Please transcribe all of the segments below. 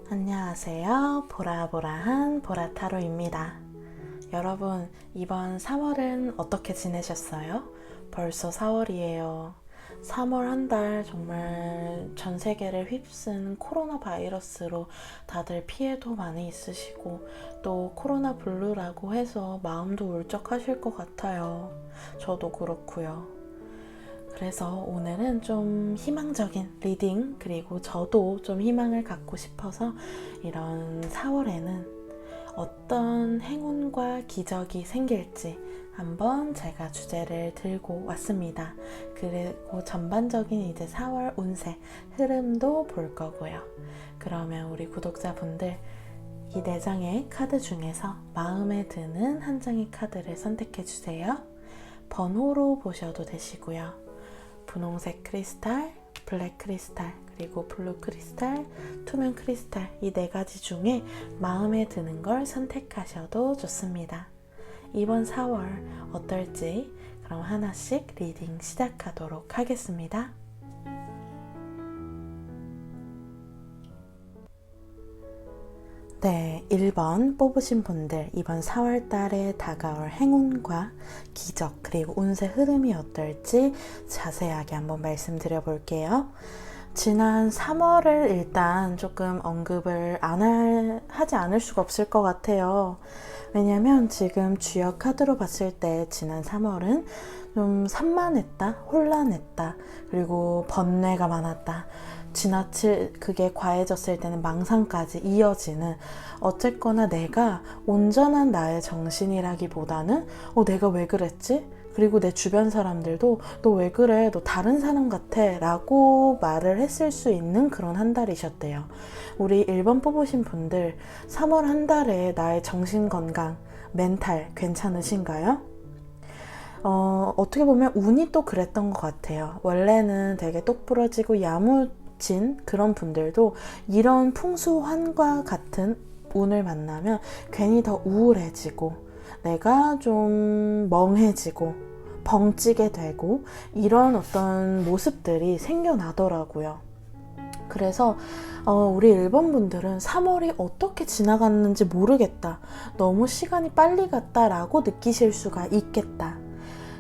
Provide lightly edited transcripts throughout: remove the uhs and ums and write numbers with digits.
안녕하세요. 보라보라한 보라타로입니다. 여러분, 이번 3월은 어떻게 지내셨어요? 벌써 4월이에요. 3월 한 달 정말 전 세계를 휩쓴 코로나 바이러스로 다들 피해도 많이 있으시고 또 코로나 블루라고 해서 마음도 울적하실 것 같아요. 저도 그렇고요. 그래서 오늘은 좀 희망적인 리딩, 그리고 저도 좀 희망을 갖고 싶어서 이런 4월에는 어떤 행운과 기적이 생길지 한번 제가 주제를 들고 왔습니다. 그리고 전반적인 이제 4월 운세 흐름도 볼 거고요. 그러면 우리 구독자분들 이 4장의 카드 중에서 마음에 드는 한 장의 카드를 선택해 주세요. 번호로 보셔도 되시고요. 분홍색 크리스탈, 블랙 크리스탈, 그리고 블루 크리스탈, 투명 크리스탈 이 4가지 중에 마음에 드는 걸 선택하셔도 좋습니다. 이번 4월 어떨지 그럼 하나씩 리딩 시작하도록 하겠습니다. 네, 1번 뽑으신 분들 이번 4월 달에 다가올 행운과 기적 그리고 운세 흐름이 어떨지 자세하게 한번 말씀드려 볼게요. 지난 3월을 일단 조금 언급을 하지 않을 수가 없을 것 같아요. 왜냐면 지금 주요 카드로 봤을 때 지난 3월은 좀 산만했다, 혼란했다, 그리고 번뇌가 많았다. 그게 과해졌을 때는 망상까지 이어지는, 어쨌거나 내가 온전한 나의 정신이라기보다는 내가 왜 그랬지? 그리고 내 주변 사람들도 너 왜 그래? 너 다른 사람 같아? 라고 말을 했을 수 있는 그런 한 달이셨대요. 우리 1번 뽑으신 분들 3월 한 달에 나의 정신 건강, 멘탈 괜찮으신가요? 어떻게 보면 운이 또 그랬던 것 같아요. 원래는 되게 똑부러지고 야무진 그런 분들도 이런 풍수환과 같은 운을 만나면 괜히 더 우울해지고 내가 좀 멍해지고 벙찌게 되고 이런 어떤 모습들이 생겨나더라고요. 그래서 우리 1번 분들은 3월이 어떻게 지나갔는지 모르겠다, 너무 시간이 빨리 갔다 라고 느끼실 수가 있겠다.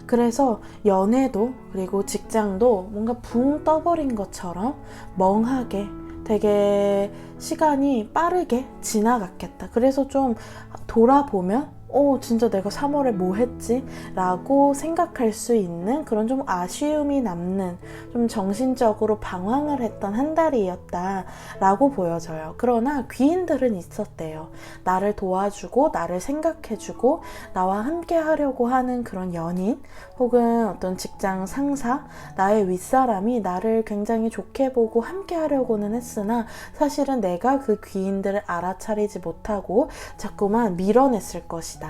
그래서 연애도 그리고 직장도 뭔가 붕 떠버린 것처럼 멍하게 되게 시간이 빠르게 지나갔겠다. 그래서 좀 돌아보면 진짜 내가 3월에 뭐 했지? 라고 생각할 수 있는 그런 좀 아쉬움이 남는, 좀 정신적으로 방황을 했던 한 달이었다 라고 보여져요. 그러나 귀인들은 있었대요. 나를 도와주고 나를 생각해주고 나와 함께 하려고 하는 그런 연인 혹은 어떤 직장 상사, 나의 윗사람이 나를 굉장히 좋게 보고 함께 하려고는 했으나 사실은 내가 그 귀인들을 알아차리지 못하고 자꾸만 밀어냈을 것이다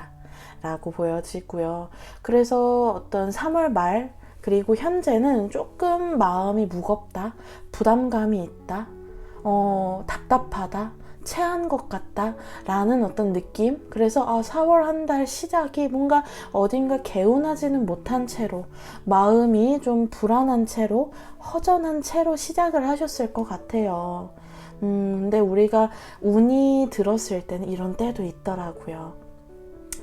라고 보여지고요. 그래서 어떤 3월 말 그리고 현재는 조금 마음이 무겁다, 부담감이 있다, 답답하다, 체한 것 같다 라는 어떤 느낌. 그래서 4월 한 달 시작이 뭔가 어딘가 개운하지는 못한 채로, 마음이 좀 불안한 채로, 허전한 채로 시작을 하셨을 것 같아요. 근데 우리가 운이 들었을 때는 이런 때도 있더라고요.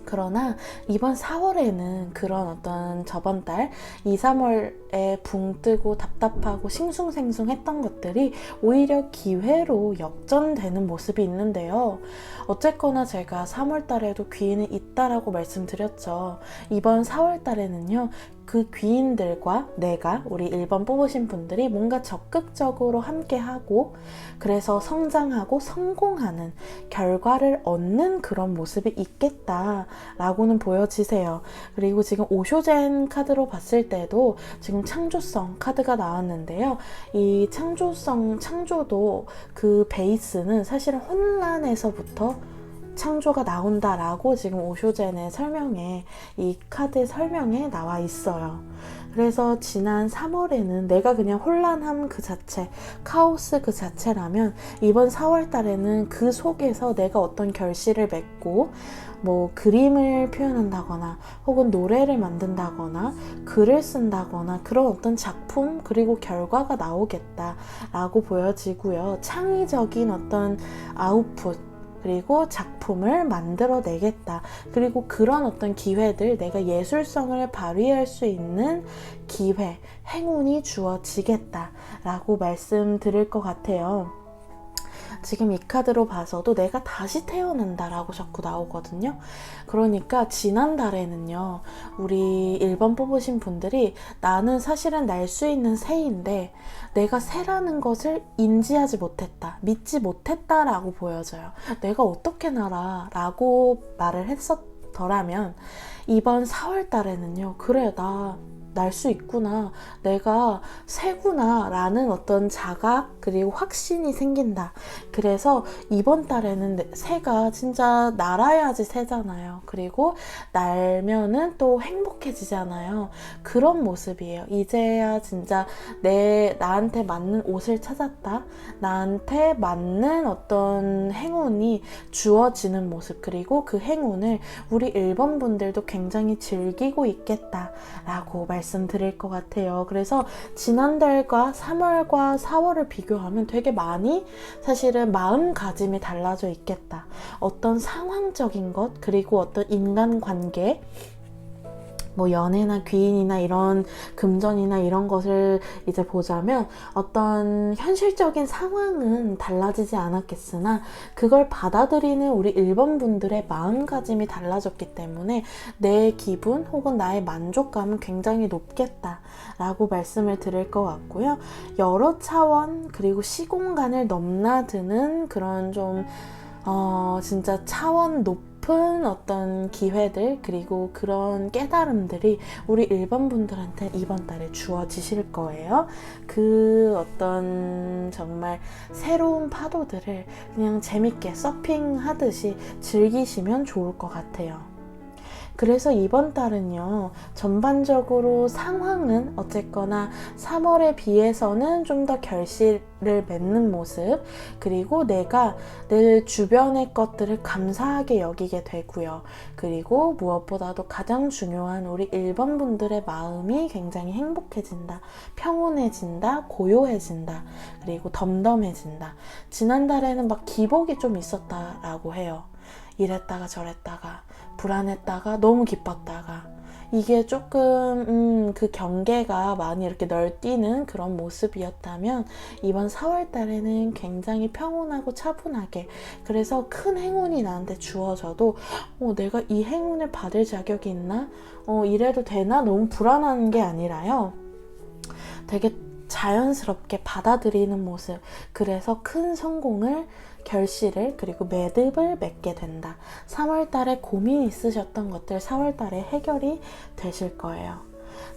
그러나 이번 4월에는 그런 어떤 저번 달 2, 3월에 붕 뜨고 답답하고 싱숭생숭했던 것들이 오히려 기회로 역전되는 모습이 있는데요. 어쨌거나 제가 3월 달에도 귀인이 있다라고 말씀드렸죠. 이번 4월 달에는요, 그 귀인들과 내가, 우리 1번 뽑으신 분들이 뭔가 적극적으로 함께하고 그래서 성장하고 성공하는 결과를 얻는 그런 모습이 있겠다라고는 보여지세요. 그리고 지금 오쇼젠 카드로 봤을 때도 지금 창조성 카드가 나왔는데요. 이 창조도 그 베이스는 사실은 혼란에서부터 창조가 나온다라고 지금 오쇼젠의 설명에, 이 카드 설명에 나와 있어요. 그래서 지난 3월에는 내가 그냥 혼란함 그 자체, 카오스 그 자체라면 이번 4월 달에는 그 속에서 내가 어떤 결실을 맺고 뭐 그림을 표현한다거나 혹은 노래를 만든다거나 글을 쓴다거나 그런 어떤 작품 그리고 결과가 나오겠다라고 보여지고요. 창의적인 어떤 아웃풋 그리고 작품을 만들어내겠다. 그리고 그런 어떤 기회들, 내가 예술성을 발휘할 수 있는 기회, 행운이 주어지겠다 라고 말씀드릴 것 같아요. 지금 이 카드로 봐서도 내가 다시 태어난다 라고 자꾸 나오거든요. 그러니까 지난달에는요, 우리 1번 뽑으신 분들이 나는 사실은 날 수 있는 새인데 내가 새라는 것을 인지하지 못했다, 믿지 못했다 라고 보여져요. 내가 어떻게 날아 라고 말을 했었더라면 이번 4월 달에는요, 그래, 나 날 수 있구나, 내가 새구나 라는 어떤 자각 그리고 확신이 생긴다. 그래서 이번 달에는 새가 진짜 날아야지 새잖아요. 그리고 날면은 또 행복해지잖아요. 그런 모습이에요. 이제야 진짜 나한테 맞는 옷을 찾았다, 나한테 맞는 어떤 행운이 주어지는 모습, 그리고 그 행운을 우리 1번 분들도 굉장히 즐기고 있겠다 라고 말씀드릴 것 같아요. 그래서 지난달과 3월과 4월을 비교하면 되게 많이 사실은 마음가짐이 달라져 있겠다. 어떤 상황적인 것, 그리고 어떤 인간관계, 뭐 연애나 귀인이나 이런 금전이나 이런 것을 이제 보자면 어떤 현실적인 상황은 달라지지 않았겠으나 그걸 받아들이는 우리 1번 분들의 마음가짐이 달라졌기 때문에 내 기분 혹은 나의 만족감은 굉장히 높겠다 라고 말씀을 드릴 것 같고요. 여러 차원 그리고 시공간을 넘나드는 그런 좀 진짜 차원 높은 어떤 기회들 그리고 그런 깨달음들이 우리 1번 분들한테 이번 달에 주어지실 거예요. 그 어떤 정말 새로운 파도들을 그냥 재밌게 서핑하듯이 즐기시면 좋을 것 같아요. 그래서 이번 달은요, 전반적으로 상황은 어쨌거나 3월에 비해서는 좀 더 결실을 맺는 모습, 그리고 내가 내 주변의 것들을 감사하게 여기게 되고요. 그리고 무엇보다도 가장 중요한 우리 1번 분들의 마음이 굉장히 행복해진다, 평온해진다, 고요해진다, 그리고 덤덤해진다. 지난달에는 막 기복이 좀 있었다라고 해요. 이랬다가 저랬다가 불안했다가 너무 기뻤다가, 이게 조금 그 경계가 많이 이렇게 널뛰는 그런 모습이었다면 이번 4월 달에는 굉장히 평온하고 차분하게, 그래서 큰 행운이 나한테 주어져도 내가 이 행운을 받을 자격이 있나? 이래도 되나? 너무 불안한 게 아니라요, 되게 자연스럽게 받아들이는 모습, 그래서 큰 성공을, 결실을, 그리고 매듭을 맺게 된다. 3월 달에 고민 있으셨던 것들 4월 달에 해결이 되실 거예요.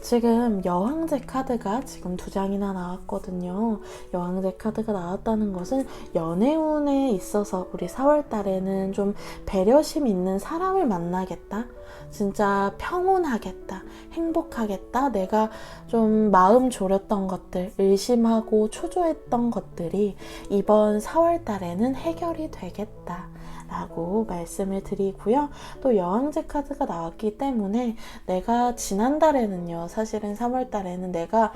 지금 여왕제 카드가 지금 2장이나 나왔거든요. 여왕제 카드가 나왔다는 것은 연애운에 있어서 우리 4월 달에는 좀 배려심 있는 사람을 만나겠다, 진짜 평온하겠다, 행복하겠다, 내가 좀 마음 졸였던 것들, 의심하고 초조했던 것들이 이번 4월 달에는 해결이 되겠다 라고 말씀을 드리고요. 또 여왕제 카드가 나왔기 때문에 내가 지난달에는요, 사실은 3월 달에는 내가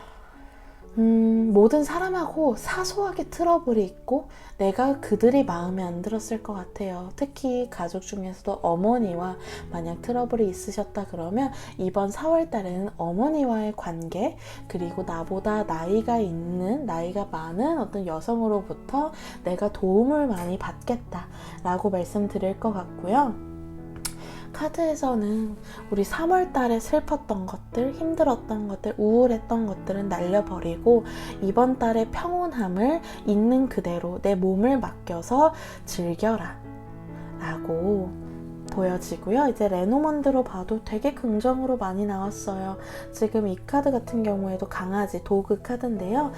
모든 사람하고 사소하게 트러블이 있고 내가 그들이 마음에 안 들었을 것 같아요. 특히 가족 중에서도 어머니와 만약 트러블이 있으셨다 그러면 이번 4월 달에는 어머니와의 관계, 그리고 나보다 나이가 많은 어떤 여성으로부터 내가 도움을 많이 받겠다 라고 말씀드릴 것 같고요. 카드에서는 우리 3월 달에 슬펐던 것들, 힘들었던 것들, 우울했던 것들은 날려버리고 이번 달의 평온함을 있는 그대로 내 몸을 맡겨서 즐겨라 라고 보여지고요. 이제 레노먼드로 봐도 되게 긍정으로 많이 나왔어요. 지금 이 카드 같은 경우에도 강아지, 도그 카드인데요.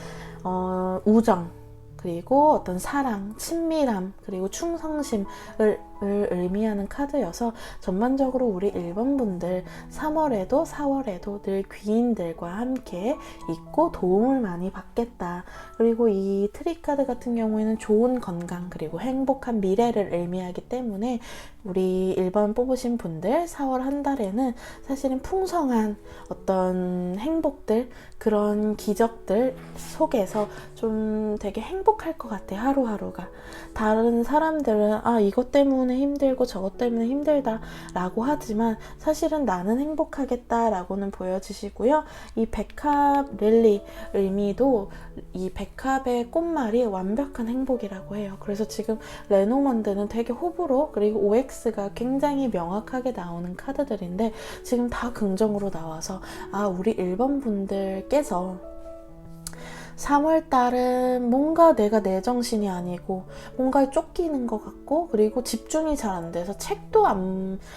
우정, 그리고 어떤 사랑, 친밀함, 그리고 충성심을 을 의미하는 카드여서 전반적으로 우리 1번 분들 3월에도 4월에도 늘 귀인들과 함께 있고 도움을 많이 받겠다. 그리고 이 트리 카드 같은 경우에는 좋은 건강 그리고 행복한 미래를 의미하기 때문에 우리 1번 뽑으신 분들 4월 한 달에는 사실은 풍성한 어떤 행복들, 그런 기적들 속에서 좀 되게 행복할 것 같아. 하루하루가. 다른 사람들은 이것 때문에 힘들고 저것 때문에 힘들다 라고 하지만 사실은 나는 행복하겠다 라고는 보여주시고요. 이 백합 릴리 의미도 이 백합의 꽃말이 완벽한 행복이라고 해요. 그래서 지금 레노먼드는 되게 호불호 그리고 OX가 굉장히 명확하게 나오는 카드들인데 지금 다 긍정으로 나와서 우리 1번 분들께서 3월달은 뭔가 내가 내 정신이 아니고 뭔가에 쫓기는 것 같고 그리고 집중이 잘 안 돼서 책도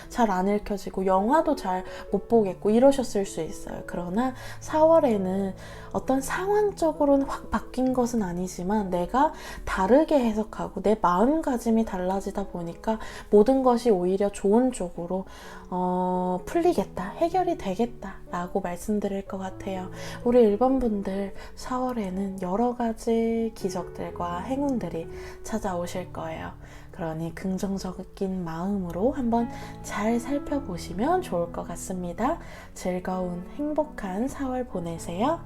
잘 안 읽혀지고 영화도 잘 못 보겠고 이러셨을 수 있어요. 그러나 4월에는 어떤 상황적으로는 확 바뀐 것은 아니지만 내가 다르게 해석하고 내 마음가짐이 달라지다 보니까 모든 것이 오히려 좋은 쪽으로 풀리겠다, 해결이 되겠다 라고 말씀드릴 것 같아요. 우리 1번 분들 4월에는 여러 가지 기적들과 행운들이 찾아오실 거예요. 그러니 긍정적인 마음으로 한번 잘 살펴보시면 좋을 것 같습니다. 즐거운 행복한 4월 보내세요.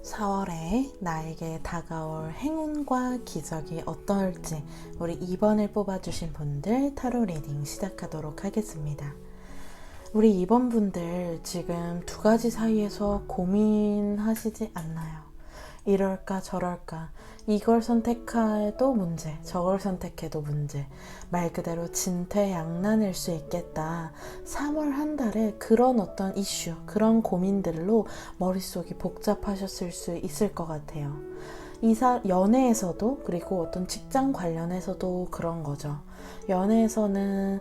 4월에 나에게 다가올 행운과 기적이 어떨지 우리 2번을 뽑아주신 분들 타로 리딩 시작하도록 하겠습니다. 우리 2번 분들 지금 두 가지 사이에서 고민하시지 않나요? 이럴까 저럴까 이걸 선택해도 문제 저걸 선택해도 문제 말 그대로 진퇴양난일 수 있겠다. 3월 한 달에 그런 어떤 이슈 그런 고민들로 머릿속이 복잡하셨을 수 있을 것 같아요. 연애에서도 그리고 어떤 직장 관련해서도 그런 거죠. 연애에서는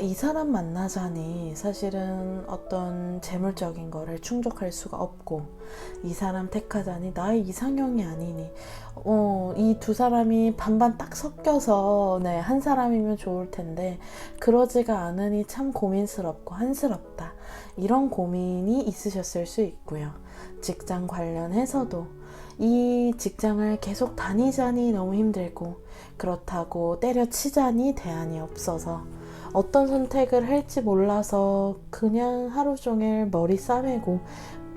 이 사람 만나자니 사실은 어떤 재물적인 거를 충족할 수가 없고 이 사람 택하자니 나의 이상형이 아니니 이 두 사람이 반반 딱 섞여서 한 사람이면 좋을 텐데 그러지가 않으니 참 고민스럽고 한스럽다. 이런 고민이 있으셨을 수 있고요. 직장 관련해서도 이 직장을 계속 다니자니 너무 힘들고 그렇다고 때려치자니 대안이 없어서 어떤 선택을 할지 몰라서 그냥 하루 종일 머리 싸매고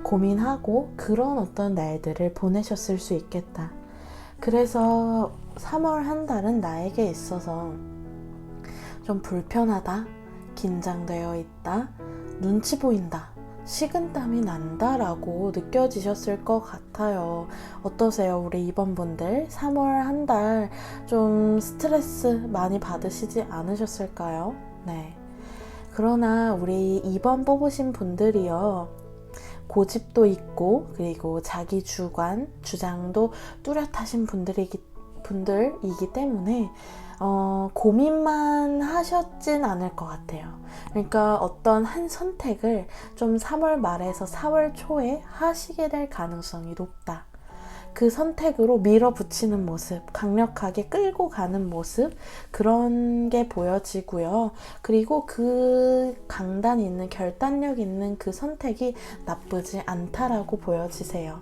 고민하고 그런 어떤 날들을 보내셨을 수 있겠다. 그래서 3월 한 달은 나에게 있어서 좀 불편하다, 긴장되어 있다, 눈치 보인다, 식은땀이 난다 라고 느껴지셨을 것 같아요. 어떠세요? 우리 2번 분들 3월 한 달 좀 스트레스 많이 받으시지 않으셨을까요? 네. 그러나 우리 2번 뽑으신 분들이요. 고집도 있고 그리고 자기 주장도 뚜렷하신 분들이기 때문에 고민만 하셨진 않을 것 같아요. 그러니까 어떤 한 선택을 좀 3월 말에서 4월 초에 하시게 될 가능성이 높다. 그 선택으로 밀어붙이는 모습, 강력하게 끌고 가는 모습 그런 게 보여지고요. 그리고 그 강단 있는 결단력 있는 그 선택이 나쁘지 않다라고 보여지세요.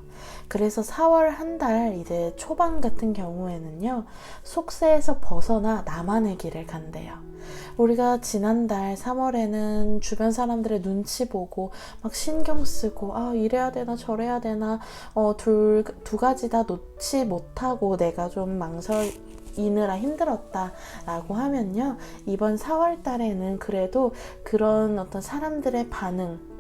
그래서 4월 한 달 이제 초반 같은 경우에는요. 속세에서 벗어나 나만의 길을 간대요. 우리가 지난달 3월에는 주변 사람들의 눈치 보고 막 신경 쓰고 이래야 되나 저래야 되나 두 가지 다 놓지 못하고 내가 좀 이느라 힘들었다 라고 하면요. 이번 4월 달에는 그래도 그런 어떤 사람들의 반응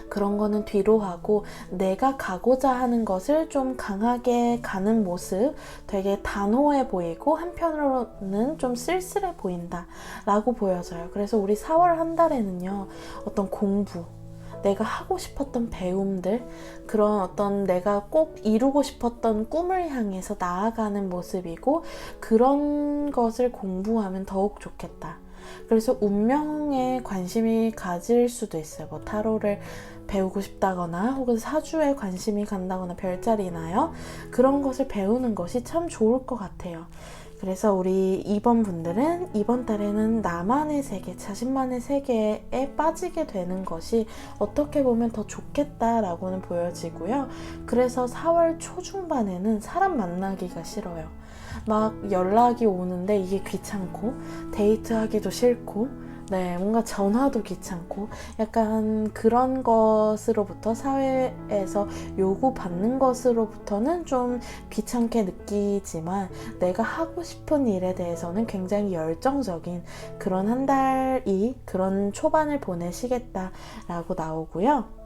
그런 거는 뒤로 하고 내가 가고자 하는 것을 좀 강하게 가는 모습 되게 단호해 보이고 한편으로는 좀 쓸쓸해 보인다 라고 보여져요. 그래서 우리 4월 한 달에는요. 어떤 공부 내가 하고 싶었던 배움들 그런 어떤 내가 꼭 이루고 싶었던 꿈을 향해서 나아가는 모습이고 그런 것을 공부하면 더욱 좋겠다. 그래서 운명에 관심이 가질 수도 있어요. 뭐 타로를 배우고 싶다거나 혹은 사주에 관심이 간다거나 별자리나요? 그런 것을 배우는 것이 참 좋을 것 같아요. 그래서 우리 2번 분들은 이번 달에는 나만의 세계, 자신만의 세계에 빠지게 되는 것이 어떻게 보면 더 좋겠다라고는 보여지고요. 그래서 4월 초중반에는 사람 만나기가 싫어요. 막 연락이 오는데 이게 귀찮고 데이트하기도 싫고 뭔가 전화도 귀찮고 약간 그런 것으로부터 사회에서 요구받는 것으로부터는 좀 귀찮게 느끼지만 내가 하고 싶은 일에 대해서는 굉장히 열정적인 그런 한 달이 그런 초반을 보내시겠다라고 나오고요.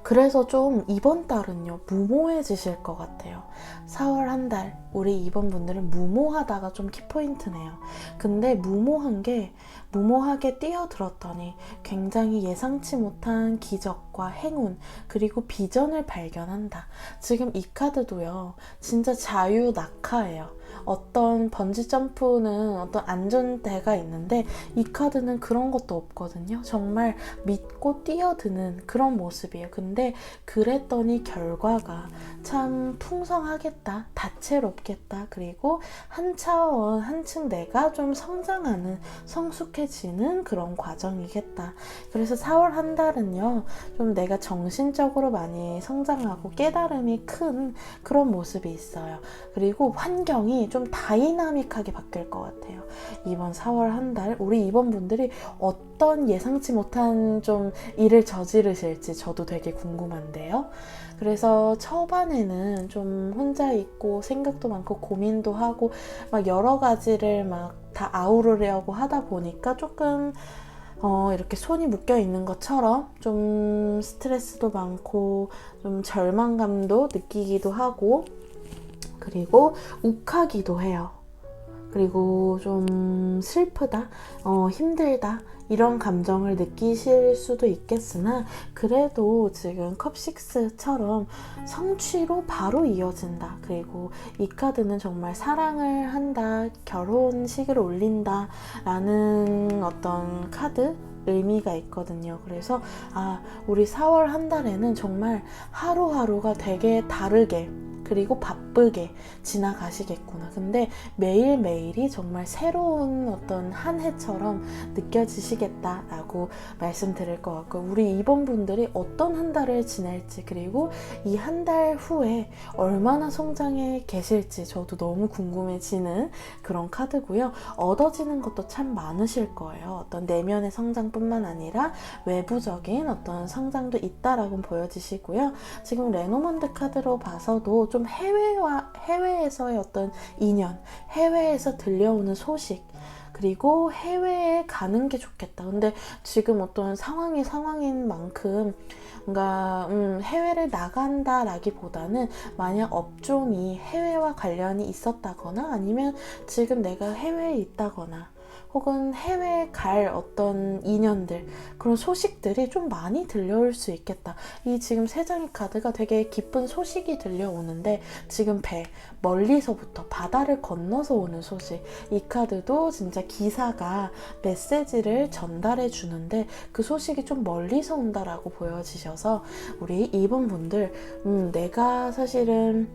그래서 좀 이번 달은요 무모해지실 것 같아요. 4월 한 달 우리 이번 분들은 무모하다가 좀 키포인트네요. 근데 무모하게 뛰어들었더니 굉장히 예상치 못한 기적과 행운 그리고 비전을 발견한다. 지금 이 카드도요 진짜 자유 낙하예요. 어떤 번지 점프는 어떤 안전대가 있는데 이 카드는 그런 것도 없거든요. 정말 믿고 뛰어드는 그런 모습이에요. 근데 그랬더니 결과가 참 풍성하겠다, 다채롭겠다, 그리고 한 차원 한층 내가 좀 성장하는, 성숙해지는 그런 과정이겠다. 그래서 4월 한 달은요 좀 내가 정신적으로 많이 성장하고 깨달음이 큰 그런 모습이 있어요. 그리고 환경이 좀 다이나믹하게 바뀔 것 같아요. 이번 4월 한 달 우리 이번 분들이 어떤 예상치 못한 좀 일을 저지르실지 저도 되게 궁금한데요. 그래서 초반에는 좀 혼자 있고 생각도 많고 고민도 하고 막 여러 가지를 막 다 아우르려고 하다 보니까 조금 이렇게 손이 묶여 있는 것처럼 좀 스트레스도 많고 좀 절망감도 느끼기도 하고 그리고 욱하기도 해요. 그리고 좀 슬프다, 힘들다 이런 감정을 느끼실 수도 있겠으나 그래도 지금 컵6처럼 성취로 바로 이어진다. 그리고 이 카드는 정말 사랑을 한다, 결혼식을 올린다 라는 어떤 카드 의미가 있거든요. 그래서 우리 4월 한 달에는 정말 하루하루가 되게 다르게 그리고 바쁘게 지나가시겠구나. 근데 매일매일이 정말 새로운 어떤 한 해처럼 느껴지시겠다라고 말씀드릴 것 같고 우리 이번 분들이 어떤 한 달을 지낼지 그리고 이 한 달 후에 얼마나 성장해 계실지 저도 너무 궁금해지는 그런 카드고요. 얻어지는 것도 참 많으실 거예요. 어떤 내면의 성장뿐만 아니라 외부적인 어떤 성장도 있다라고 보여지시고요. 지금 레노먼드 카드로 봐서도 좀 해외에서의 어떤 인연, 해외에서 들려오는 소식 그리고 해외에 가는 게 좋겠다. 근데 지금 어떤 상황인 만큼 뭔가 해외를 나간다라기보다는 만약 업종이 해외와 관련이 있었다거나 아니면 지금 내가 해외에 있다거나 혹은 해외에 갈 어떤 인연들 그런 소식들이 좀 많이 들려올 수 있겠다. 이 지금 세 장의 카드가 되게 기쁜 소식이 들려오는데 지금 멀리서부터 바다를 건너서 오는 소식 이 카드도 진짜 기사가 메시지를 전달해 주는데 그 소식이 좀 멀리서 온다라고 보여지셔서 우리 이번 분들 내가 사실은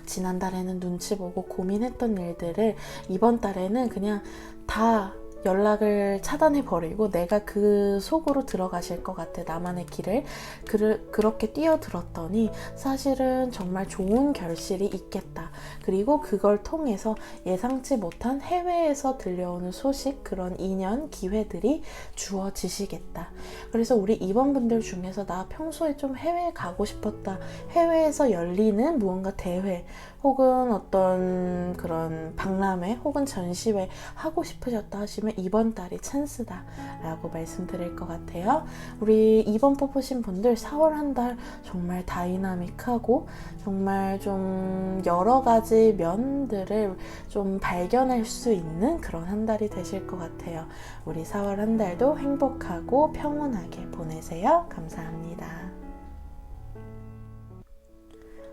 지난달에는 눈치 보고 고민했던 일들을 이번 달에는 그냥 다 연락을 차단해버리고 내가 그 속으로 들어가실 것 같아. 나만의 길을 그렇게 뛰어들었더니 사실은 정말 좋은 결실이 있겠다. 그리고 그걸 통해서 예상치 못한 해외에서 들려오는 소식, 그런 인연, 기회들이 주어지시겠다. 그래서 우리 이번 분들 중에서 나 평소에 좀 해외에 가고 싶었다. 해외에서 열리는 무언가 대회 혹은 어떤 그런 박람회 혹은 전시회 하고 싶으셨다 하시면 이번 달이 찬스다 라고 말씀드릴 것 같아요. 우리 2번 뽑으신 분들 4월 한 달 정말 다이나믹하고 정말 좀 여러 가지 면들을 좀 발견할 수 있는 그런 한 달이 되실 것 같아요. 우리 4월 한 달도 행복하고 평온하게 보내세요. 감사합니다.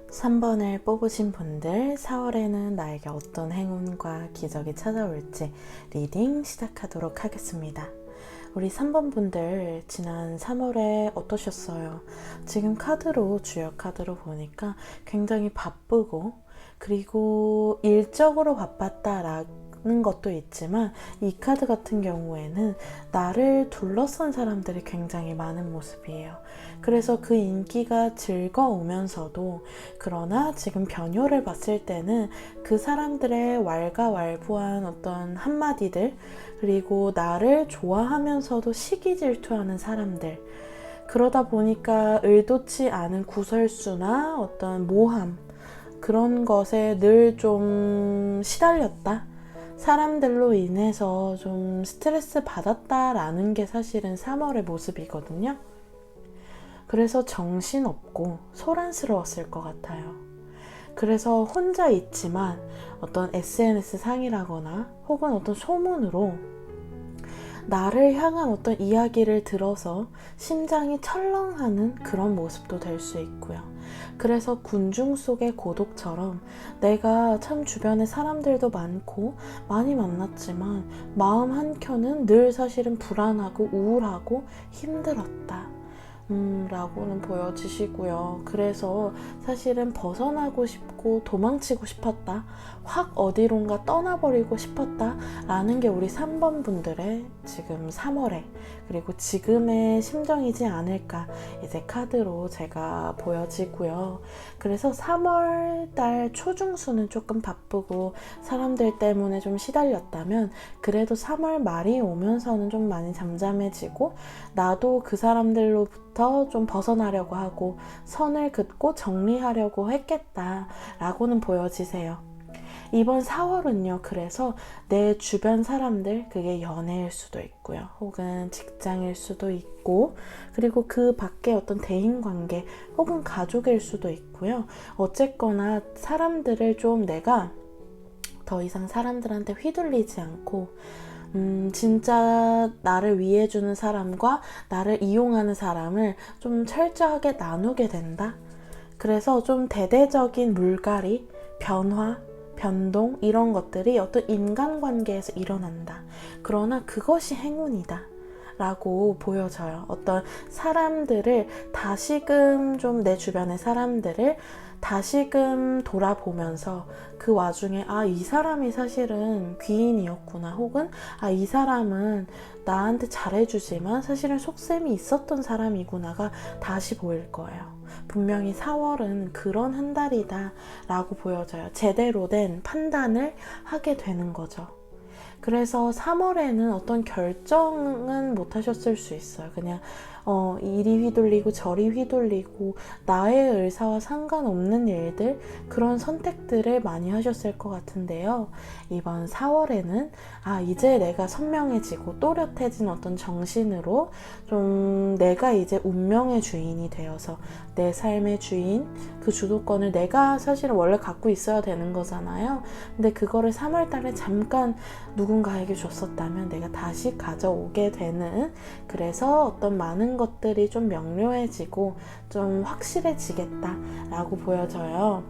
3번을 뽑으신 분들 4월에는 나에게 어떤 행운과 기적이 찾아올지 리딩 시작하도록 하겠습니다. 우리 3번 분들 지난 3월에 어떠셨어요? 지금 카드로, 주요 카드로 보니까 굉장히 바쁘고, 그리고 일적으로 바빴다라는 것도 있지만, 이 카드 같은 경우에는 나를 둘러싼 사람들이 굉장히 많은 모습이에요. 그래서 그 인기가 즐거우면서도, 그러나 지금 변효를 봤을 때는 그 사람들의 왈가왈부한 어떤 한마디들, 그리고 나를 좋아하면서도 시기 질투하는 사람들, 그러다 보니까 의도치 않은 구설수나 어떤 모함, 그런 것에 늘 좀 시달렸다, 사람들로 인해서 좀 스트레스 받았다라는 게 사실은 3월의 모습이거든요. 그래서 정신없고 소란스러웠을 것 같아요. 그래서 혼자 있지만 어떤 SNS 상이라거나 혹은 어떤 소문으로 나를 향한 어떤 이야기를 들어서 심장이 철렁하는 그런 모습도 될 수 있고요. 그래서 군중 속의 고독처럼 내가 참 주변에 사람들도 많고 많이 만났지만 마음 한켠은 늘 사실은 불안하고 우울하고 힘들었다, 라고는 보여지시고요. 그래서 사실은 벗어나고 싶고 도망치고 싶었다, 확 어디론가 떠나버리고 싶었다 라는 게 우리 3번 분들의 지금 3월에, 그리고 지금의 심정이지 않을까 이제 카드로 제가 보여지고요. 그래서 3월달 초중순은 조금 바쁘고 사람들 때문에 좀 시달렸다면, 그래도 3월 말이 오면서는 좀 많이 잠잠해지고 나도 그 사람들로부터 좀 벗어나려고 하고 선을 긋고 정리하려고 했겠다라고는 보여지세요. 이번 4월은요, 그래서 내 주변 사람들, 그게 연애일 수도 있고요, 혹은 직장일 수도 있고, 그리고 그 밖에 어떤 대인관계 혹은 가족일 수도 있고요. 어쨌거나 사람들을 좀 내가 더 이상 사람들한테 휘둘리지 않고 진짜 나를 위해주는 사람과 나를 이용하는 사람을 좀 철저하게 나누게 된다. 그래서 좀 대대적인 물갈이, 변화, 변동, 이런 것들이 어떤 인간관계에서 일어난다. 그러나 그것이 행운이다 라고 보여져요. 어떤 사람들을 다시금 좀, 내 주변의 사람들을 다시금 돌아보면서 그 와중에 이 사람이 사실은 귀인이었구나, 혹은 이 사람은 나한테 잘해주지만 사실은 속셈이 있었던 사람이구나가 다시 보일 거예요. 분명히 4월은 그런 한 달이다 라고 보여져요. 제대로 된 판단을 하게 되는 거죠. 그래서 3월에는 어떤 결정은 못 하셨을 수 있어요. 그냥 이리 휘둘리고 저리 휘둘리고 나의 의사와 상관없는 일들, 그런 선택들을 많이 하셨을 것 같은데요. 이번 4월에는 이제 내가 선명해지고 또렷해진 어떤 정신으로 좀 내가 이제 운명의 주인이 되어서 내 삶의 주인, 그 주도권을 내가 사실은 원래 갖고 있어야 되는 거잖아요. 근데 그거를 3월 달에 잠깐 누군가에게 줬었다면 내가 다시 가져오게 되는, 그래서 어떤 많은 것들이 좀 명료해지고 좀 확실해지겠다라고 보여져요.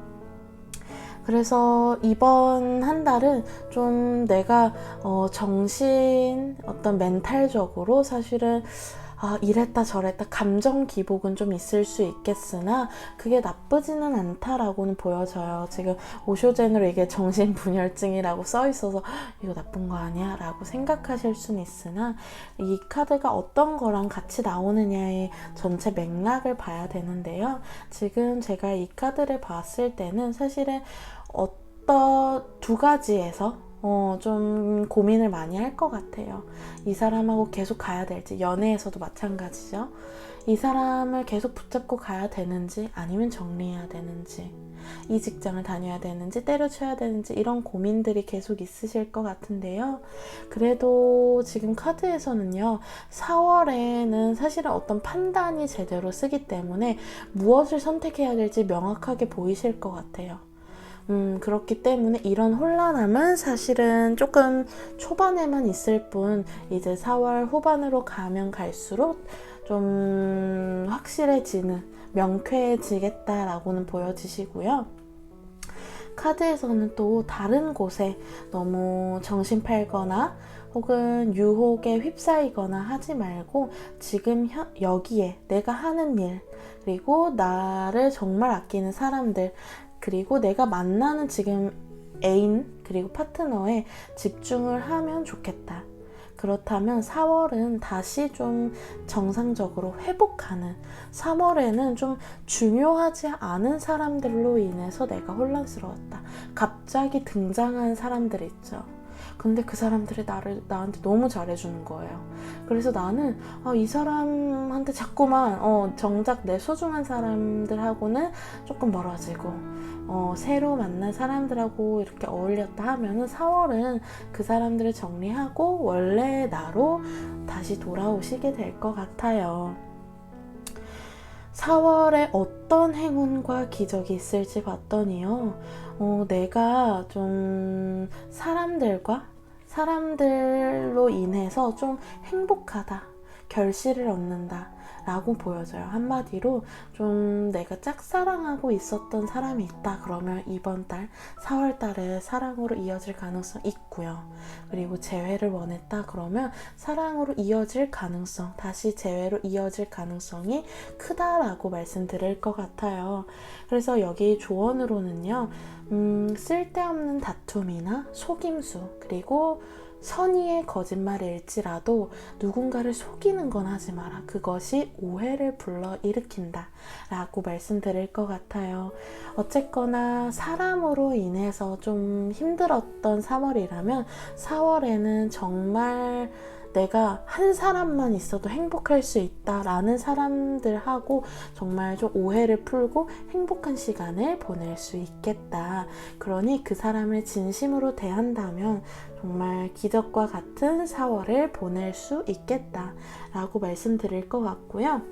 그래서 이번 한 달은 좀 내가 정신, 어떤 멘탈적으로 사실은 이랬다 저랬다 감정 기복은 좀 있을 수 있겠으나 그게 나쁘지는 않다라고는 보여져요. 지금 오쇼젠으로 이게 정신분열증이라고 써있어서 이거 나쁜 거 아니야? 라고 생각하실 수는 있으나, 이 카드가 어떤 거랑 같이 나오느냐의 전체 맥락을 봐야 되는데요. 지금 제가 이 카드를 봤을 때는 사실은 어떤 두 가지에서 좀 고민을 많이 할 것 같아요. 이 사람하고 계속 가야 될지, 연애에서도 마찬가지죠. 이 사람을 계속 붙잡고 가야 되는지 아니면 정리해야 되는지, 이 직장을 다녀야 되는지 때려쳐야 되는지, 이런 고민들이 계속 있으실 것 같은데요. 그래도 지금 카드에서는요, 4월에는 사실은 어떤 판단이 제대로 쓰기 때문에 무엇을 선택해야 될지 명확하게 보이실 것 같아요. 그렇기 때문에 이런 혼란함은 사실은 조금 초반에만 있을 뿐, 이제 4월 후반으로 가면 갈수록 좀 확실해지는, 명쾌해지겠다라고는 보여지시고요. 카드에서는 또 다른 곳에 너무 정신 팔거나 혹은 유혹에 휩싸이거나 하지 말고 지금 여기에 내가 하는 일, 그리고 나를 정말 아끼는 사람들, 그리고 내가 만나는 지금 애인 그리고 파트너에 집중을 하면 좋겠다. 그렇다면 4월은 다시 좀 정상적으로 회복하는, 3월에는 좀 중요하지 않은 사람들로 인해서 내가 혼란스러웠다. 갑자기 등장한 사람들 있죠. 근데 그 사람들이 나한테 너무 잘해주는 거예요. 그래서 나는 이 사람한테 자꾸만 정작 내 소중한 사람들하고는 조금 멀어지고 새로 만난 사람들하고 이렇게 어울렸다 하면은 4월은 그 사람들을 정리하고 원래 나로 다시 돌아오시게 될 것 같아요. 4월에 어떤 행운과 기적이 있을지 봤더니요. 내가 좀 사람들로 인해서 좀 행복하다, 결실을 얻는다 라고 보여져요. 한마디로 좀 내가 짝사랑하고 있었던 사람이 있다 그러면 이번 달 4월 달에 사랑으로 이어질 가능성 있고요. 그리고 재회를 원했다 그러면 사랑으로 이어질 가능성, 다시 재회로 이어질 가능성이 크다라고 말씀드릴 것 같아요. 그래서 여기 조언으로는요, 쓸데없는 다툼이나 속임수, 그리고 선의의 거짓말일지라도 누군가를 속이는 건 하지 마라. 그것이 오해를 불러일으킨다 라고 말씀드릴 것 같아요. 어쨌거나 사람으로 인해서 좀 힘들었던 3월이라면 4월에는 정말 내가 한 사람만 있어도 행복할 수 있다라는 사람들하고 정말 좀 오해를 풀고 행복한 시간을 보낼 수 있겠다. 그러니 그 사람을 진심으로 대한다면 정말 기적과 같은 4월을 보낼 수 있겠다라고 말씀드릴 것 같고요.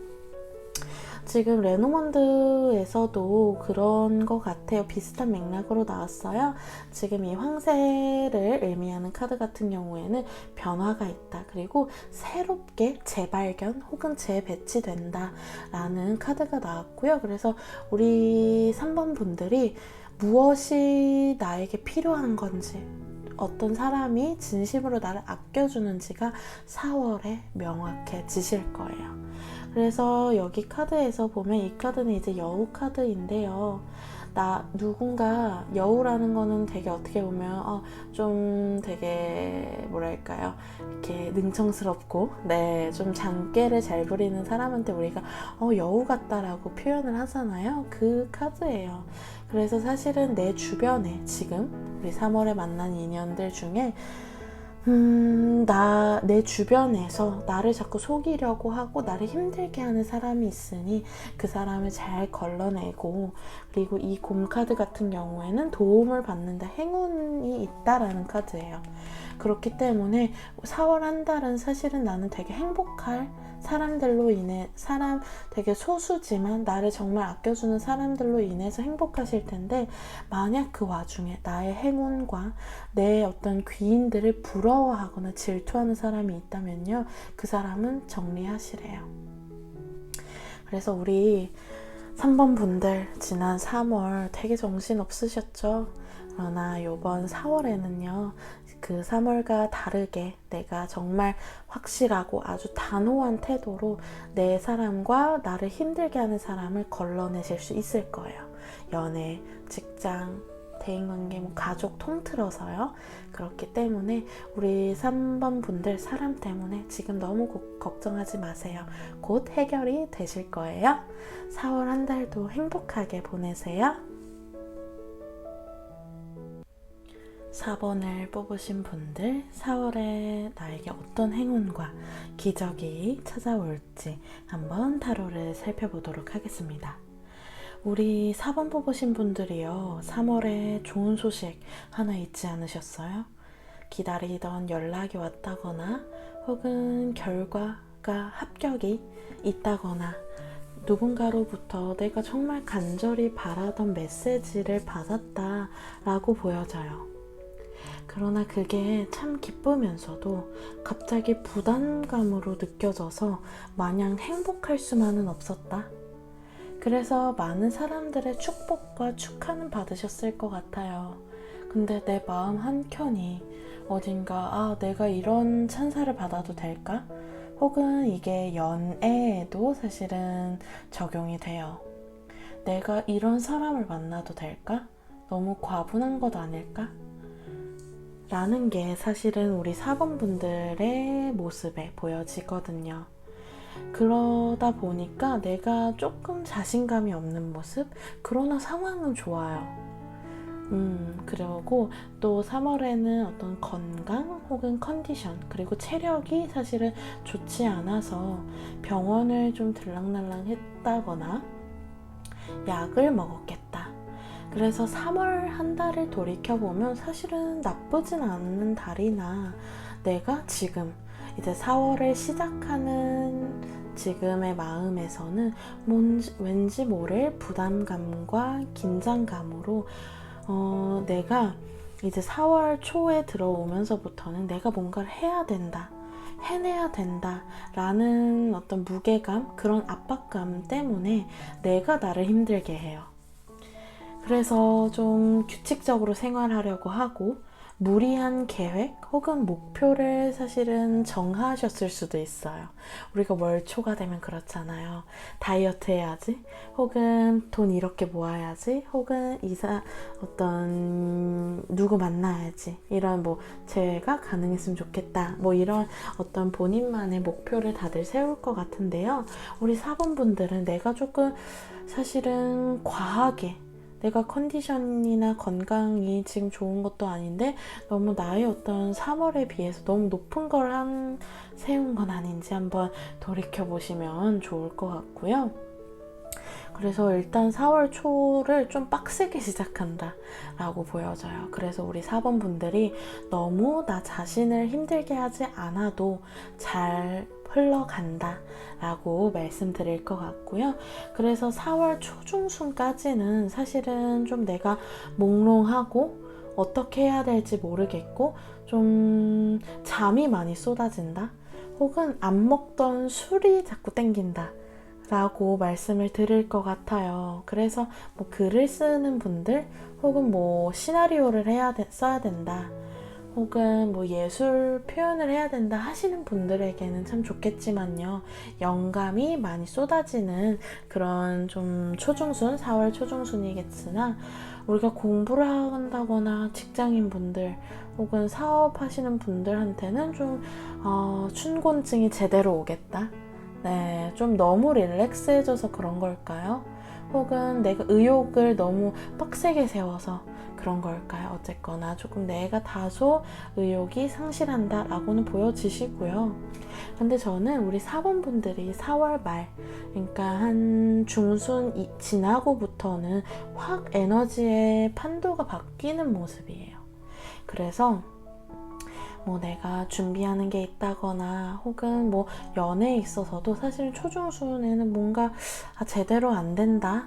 지금 레노먼드에서도 그런 것 같아요. 비슷한 맥락으로 나왔어요. 지금 이 황새를 의미하는 카드 같은 경우에는 변화가 있다. 그리고 새롭게 재발견 혹은 재배치된다 라는 카드가 나왔고요. 그래서 우리 3번 분들이 무엇이 나에게 필요한 건지, 어떤 사람이 진심으로 나를 아껴주는지가 4월에 명확해지실 거예요. 그래서 여기 카드에서 보면 이 카드는 이제 여우 카드인데요. 누군가 여우라는 거는 되게 어떻게 보면 좀 되게 뭐랄까요, 이렇게 능청스럽고 좀 잔꾀를 잘 부리는 사람한테 우리가 여우 같다라고 표현을 하잖아요. 그 카드예요. 그래서 사실은 내 주변에 지금 우리 3월에 만난 인연들 중에 내 주변에서 나를 자꾸 속이려고 하고 나를 힘들게 하는 사람이 있으니 그 사람을 잘 걸러내고, 그리고 이 곰 카드 같은 경우에는 도움을 받는다, 행운이 있다라는 카드예요. 그렇기 때문에 4월 한 달은 사실은 나는 되게 행복할 사람들로 인해, 되게 소수지만 나를 정말 아껴주는 사람들로 인해서 행복하실 텐데, 만약 그 와중에 나의 행운과 내 어떤 귀인들을 부러워하거나 질투하는 사람이 있다면요, 그 사람은 정리하시래요. 그래서 우리 3번 분들 지난 3월 되게 정신 없으셨죠? 그러나 이번 4월에는요, 그 3월과 다르게 내가 정말 확실하고 아주 단호한 태도로 내 사람과 나를 힘들게 하는 사람을 걸러내실 수 있을 거예요. 연애, 직장, 대인관계, 가족 통틀어서요. 그렇기 때문에 우리 3번 분들 사람 때문에 지금 너무 걱정하지 마세요. 곧 해결이 되실 거예요. 4월 한 달도 행복하게 보내세요. 4번을 뽑으신 분들, 4월에 나에게 어떤 행운과 기적이 찾아올지 한번 타로를 살펴보도록 하겠습니다. 우리 4번 뽑으신 분들이요, 3월에 좋은 소식 하나 잊지 않으셨어요? 기다리던 연락이 왔다거나 혹은 결과가 합격이 있다거나 누군가로부터 내가 정말 간절히 바라던 메시지를 받았다라고 보여져요. 그러나 그게 참 기쁘면서도 갑자기 부담감으로 느껴져서 마냥 행복할 수만은 없었다. 그래서 많은 사람들의 축복과 축하는 받으셨을 것 같아요. 근데 내 마음 한켠이 어딘가 내가 이런 찬사를 받아도 될까? 혹은 이게 연애에도 사실은 적용이 돼요. 내가 이런 사람을 만나도 될까? 너무 과분한 것 아닐까? 라는 게 사실은 우리 4번분들의 모습에 보여지거든요. 그러다 보니까 내가 조금 자신감이 없는 모습? 그러나 상황은 좋아요. 그리고 또 3월에는 어떤 건강 혹은 컨디션 그리고 체력이 사실은 좋지 않아서 병원을 좀 들락날락 했다거나 약을 먹었겠다. 그래서 3월 한 달을 돌이켜보면 사실은 나쁘진 않은 달이나 내가 지금 이제 4월을 시작하는 지금의 마음에서는 왠지 모를 부담감과 긴장감으로 내가 이제 4월 초에 들어오면서부터는 내가 뭔가를 해야 된다, 해내야 된다 라는 어떤 무게감, 그런 압박감 때문에 내가 나를 힘들게 해요. 그래서 좀 규칙적으로 생활하려고 하고 무리한 계획 혹은 목표를 사실은 정하셨을 수도 있어요. 우리가 월초가 되면 그렇잖아요. 다이어트 해야지, 혹은 돈 이렇게 모아야지, 혹은 어떤 누구 만나야지, 이런 제가 가능했으면 좋겠다, 이런 어떤 본인만의 목표를 다들 세울 것 같은데요. 우리 4번분들은 내가 조금 사실은 과하게 내가 컨디션이나 건강이 지금 좋은 것도 아닌데 너무 나의 어떤 3월에 비해서 너무 높은 걸 세운 건 아닌지 한번 돌이켜보시면 좋을 것 같고요. 그래서 일단 4월 초를 좀 빡세게 시작한다 라고 보여져요. 그래서 우리 4번 분들이 너무 나 자신을 힘들게 하지 않아도 잘 흘러간다 라고 말씀드릴 것 같고요. 그래서 4월 초중순까지는 사실은 좀 내가 몽롱하고 어떻게 해야 될지 모르겠고 좀 잠이 많이 쏟아진다, 혹은 안 먹던 술이 자꾸 땡긴다 라고 말씀을 드릴 것 같아요. 그래서 글을 쓰는 분들, 혹은 시나리오를 써야 된다, 혹은 예술 표현을 해야 된다 하시는 분들에게는 참 좋겠지만요. 영감이 많이 쏟아지는 그런 좀 초중순, 4월 초중순이겠으나 우리가 공부를 한다거나 직장인 분들 혹은 사업하시는 분들한테는 좀 춘곤증이 제대로 오겠다. 네, 좀 너무 릴렉스해져서 그런 걸까요? 혹은 내가 의욕을 너무 빡세게 세워서 그런 걸까요? 어쨌거나 조금 내가 다소 의욕이 상실한다 라고는 보여지시고요. 근데 저는 우리 4번 분들이 4월 말, 그러니까 한 중순 지나고부터는 확 에너지의 판도가 바뀌는 모습이에요. 그래서 내가 준비하는 게 있다거나 혹은 연애에 있어서도 사실 초중순에는 뭔가 제대로 안 된다,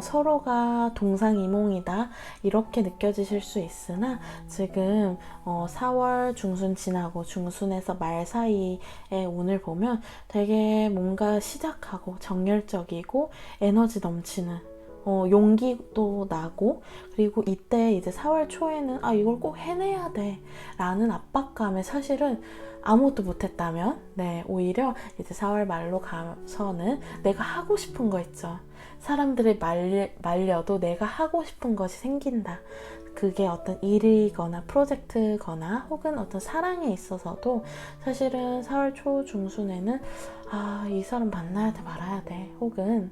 서로가 동상이몽이다 이렇게 느껴지실 수 있으나 지금 4월 중순 지나고 중순에서 말 사이에 오늘 보면 되게 뭔가 시작하고 정열적이고 에너지 넘치는 용기도 나고, 그리고 이때 이제 4월 초에는 이걸 꼭 해내야 돼 라는 압박감에 사실은 아무것도 못했다면 오히려 이제 4월 말로 가서는 내가 하고 싶은 거 있죠. 사람들이 말려도 내가 하고 싶은 것이 생긴다. 그게 어떤 일이거나 프로젝트거나 혹은 어떤 사랑에 있어서도 사실은 4월 초 중순에는 이 사람 만나야 돼 말아야 돼, 혹은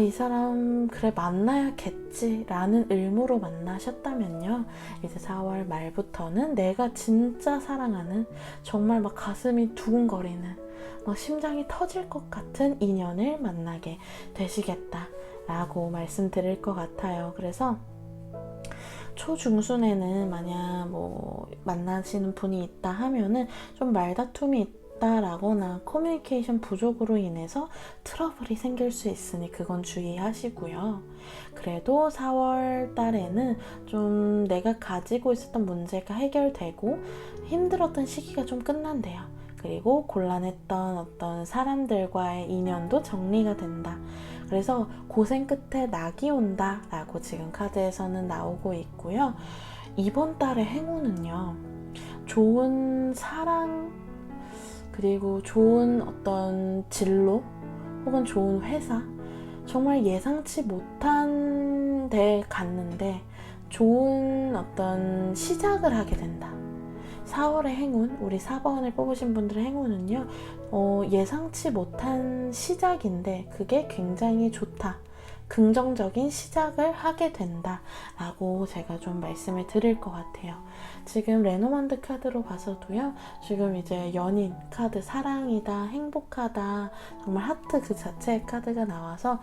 이 사람 그래 만나야겠지 라는 의무로 만나셨다면요, 이제 4월 말부터는 내가 진짜 사랑하는, 정말 가슴이 두근거리는, 심장이 터질 것 같은 인연을 만나게 되시겠다 라고 말씀드릴 것 같아요. 그래서 초중순에는 만약 만나시는 분이 있다 하면은 좀 말다툼이 라거나 커뮤니케이션 부족으로 인해서 트러블이 생길 수 있으니 그건 주의하시고요. 그래도 4월 달에는 좀 내가 가지고 있었던 문제가 해결되고 힘들었던 시기가 좀 끝난대요. 그리고 곤란했던 어떤 사람들과의 인연도 정리가 된다. 그래서 고생 끝에 낙이 온다 라고 지금 카드에서는 나오고 있고요. 이번 달의 행운은요, 좋은 사랑, 그리고 좋은 어떤 진로 혹은 좋은 회사, 정말 예상치 못한 데 갔는데 좋은 어떤 시작을 하게 된다. 4월의 행운, 우리 4번을 뽑으신 분들의 행운은요, 예상치 못한 시작인데 그게 굉장히 좋다. 긍정적인 시작을 하게 된다 라고 제가 좀 말씀을 드릴 것 같아요. 지금 레노만드 카드로 봐서도요, 지금 이제 연인 카드, 사랑이다, 행복하다, 정말 하트 그 자체의 카드가 나와서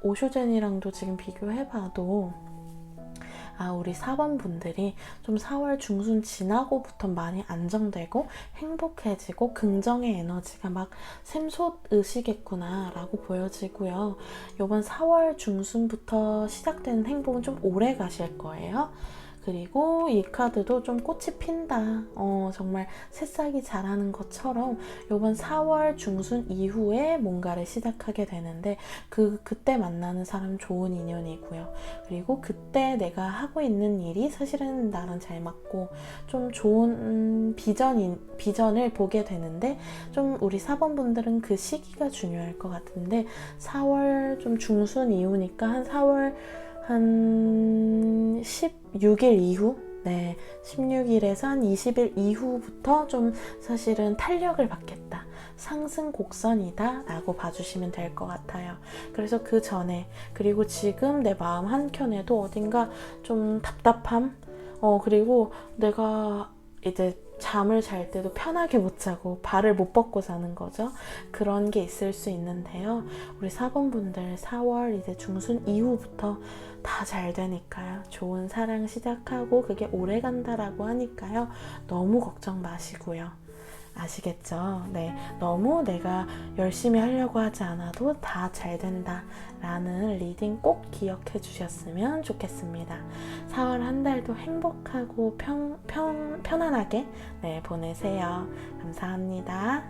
오쇼젠이랑도 지금 비교해봐도 우리 4번 분들이 좀 4월 중순 지나고부터 많이 안정되고 행복해지고 긍정의 에너지가 막 샘솟으시겠구나 라고 보여지고요. 이번 4월 중순부터 시작되는 행복은 좀 오래 가실 거예요. 그리고 이 카드도 좀 꽃이 핀다. 정말 새싹이 자라는 것처럼 이번 4월 중순 이후에 뭔가를 시작하게 되는데 그때 만나는 사람 좋은 인연이고요. 그리고 그때 내가 하고 있는 일이 사실은 나랑 잘 맞고 좀 좋은 비전을 보게 되는데, 좀 우리 4번 분들은 그 시기가 중요할 것 같은데 4월 좀 중순 이후니까 한 4월 한 16일 이후? 네, 16일에서 한 20일 이후부터 좀 사실은 탄력을 받겠다. 상승 곡선이다 라고 봐주시면 될 것 같아요. 그래서 그 전에, 그리고 지금 내 마음 한켠에도 어딘가 좀 답답함? 그리고 내가 이제 잠을 잘 때도 편하게 못 자고 발을 못 뻗고 자는 거죠. 그런 게 있을 수 있는데요. 우리 4번 분들 4월 이제 중순 이후부터 다 잘 되니까요. 좋은 사랑 시작하고 그게 오래 간다라고 하니까요. 너무 걱정 마시고요. 아시겠죠? 네, 너무 내가 열심히 하려고 하지 않아도 다 잘 된다 라는 리딩 꼭 기억해 주셨으면 좋겠습니다. 4월 한 달도 행복하고 편안하게 보내세요. 감사합니다.